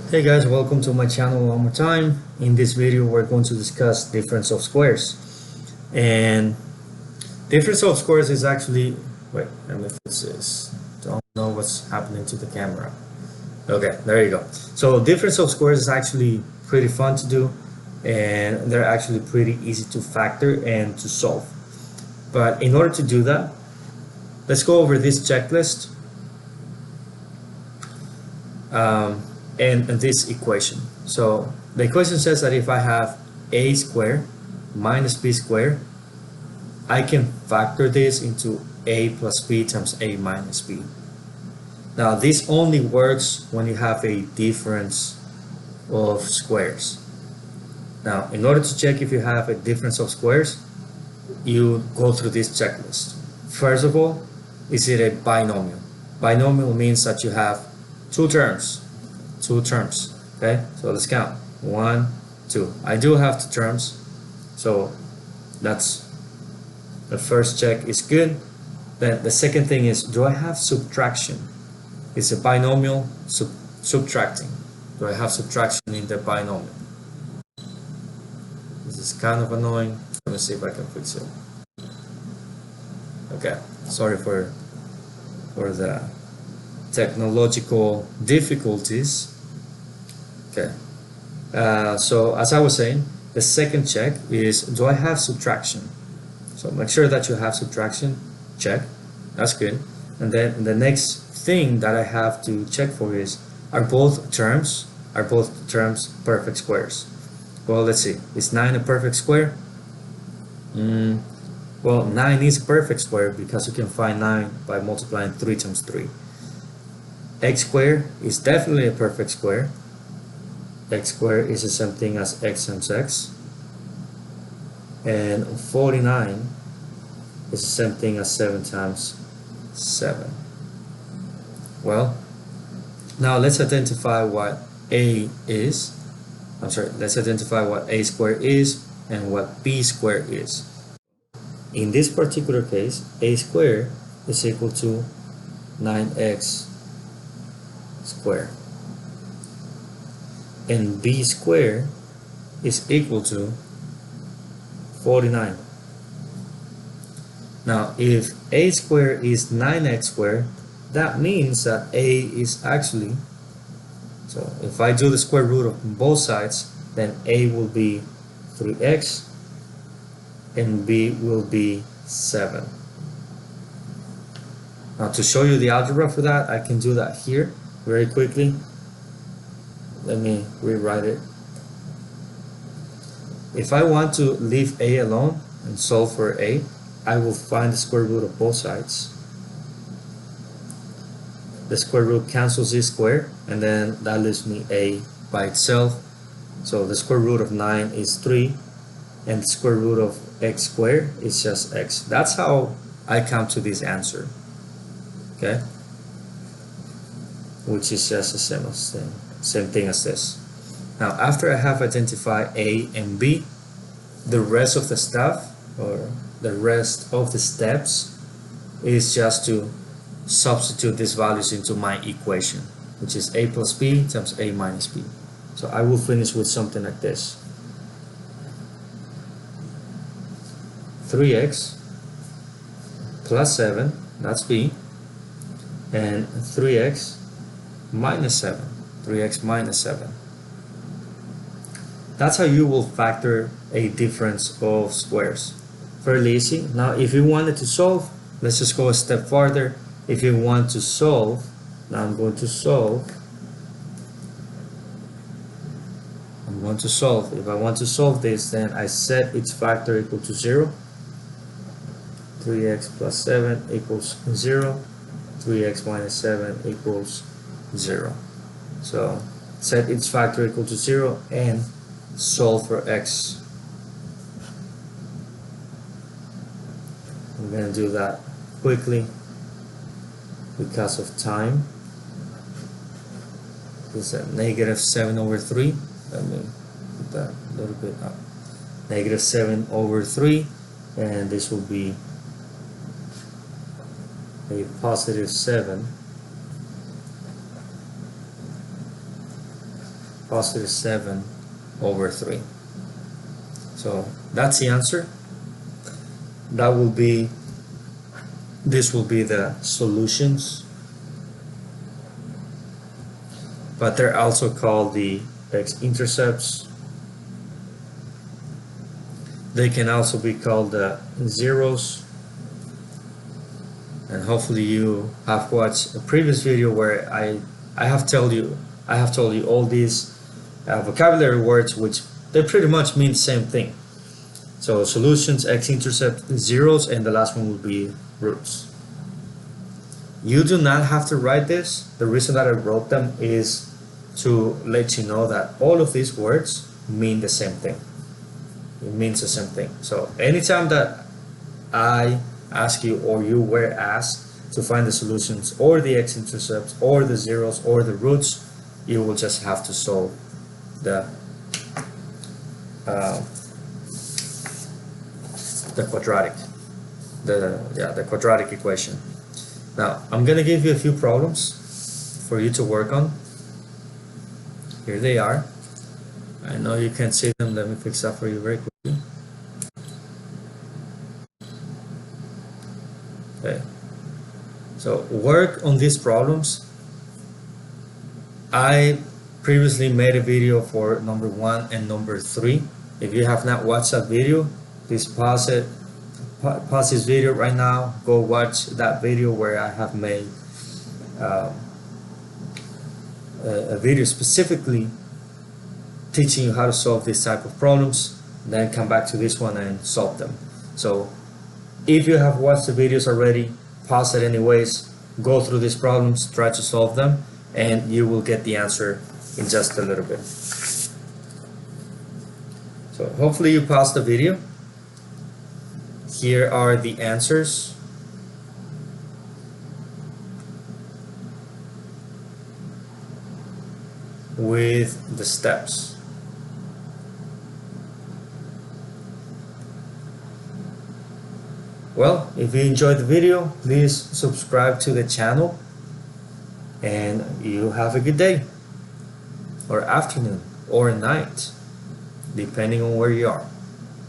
Hey guys, welcome to my channel one more time. In this video we're going to discuss difference of squares. And difference of squares is actually, wait, let me fix this. Don't know what's happening to the camera. Okay, there you go. So difference of squares is actually pretty fun to do, and they're actually pretty easy to factor and to solve. But in order to do that, let's go over this checklist and this equation. So the equation says that if I have a squared minus b squared, I can factor this into a plus b times a minus b. Now this only works when you have a difference of squares. Now in order to check if you have a difference of squares, you go through this checklist. First of all, is it a binomial? Binomial means that you have two terms. Okay, so let's count. 1, 2. I do have two terms, so that's the first check is good. Then the second thing is, do I have subtraction? It's a binomial subtracting. Do I have subtraction in the binomial? This is kind of annoying. Let me see if I can fix it. Okay, sorry for the technological difficulties. Okay, so as I was saying, the second check is, do I have subtraction? So make sure that you have subtraction. Check, that's good. And then the next thing that I have to check for is, are both terms perfect squares? Well, let's see. Is 9 a perfect square? Well, 9 is a perfect square because you can find 9 by multiplying 3 times 3. X squared is definitely a perfect square. X squared is the same thing as x times x. And 49 is the same thing as 7 times 7. Well, now let's identify what a is. Let's identify what a squared is and what b squared is. In this particular case, a squared is equal to 9x squared. And b squared is equal to 49. Now, if a squared is 9x squared, that means that a is actually, so if I do the square root of both sides, then a will be 3x and b will be 7. Now, to show you the algebra for that, I can do that here very quickly. Let me rewrite it. If I want to leave a alone and solve for a, I will find the square root of both sides. The square root cancels this square, and then that leaves me a by itself. So the square root of 9 is 3, and the square root of x squared is just x. That's how I come to this answer. Okay? Which is just the same thing as this. Now, after I have identified a and b, the rest of the stuff, or the rest of the steps, is just to substitute these values into my equation, which is a plus b times a minus b. So I will finish with something like this. 3x plus 7, that's b, and 3x minus 7. 3x minus 7. That's how you will factor a difference of squares. Fairly easy. Now, if you wanted to solve, let's just go a step farther. If you want to solve, now I'm going to solve. If I want to solve this, then I set its factor equal to 0. 3x plus 7 equals 0. 3x minus 7 equals 0. So set its factor equal to 0 and solve for x. I'm going to do that quickly because of time. This is negative 7 over 3. Let me put that a little bit up. Negative 7 over 3, and this will be a positive 7 positive 7 over 3. So that's the answer. That will be, this will be the solutions, but they're also called the x-intercepts. They can also be called the zeros. And hopefully you have watched a previous video where I have told you all these vocabulary words, which they pretty much mean the same thing. So solutions, x-intercept, zeros, and the last one will be roots. You do not have to write this. The reason that I wrote them is to let you know that all of these words mean the same thing. It means the same thing. So anytime that I ask you or you were asked to find the solutions or the x-intercepts or the zeros or the roots, you will just have to solve the quadratic equation. Now I'm gonna give you a few problems for you to work on. Here they are. I know you can't see them. Let me fix that for you very quickly. Okay. So work on these problems. I previously made a video for number 1 and number 3. If you have not watched that video, please pause this video right now, go watch that video where I have made a video specifically teaching you how to solve this type of problems, then come back to this one and solve them. So if you have watched the videos already, pause it anyways, go through these problems, try to solve them, and you will get the answer in just a little bit. So hopefully you paused the video. Here are the answers. With the steps. Well, if you enjoyed the video, please subscribe to the channel, and you have a good day or afternoon or night, depending on where you are.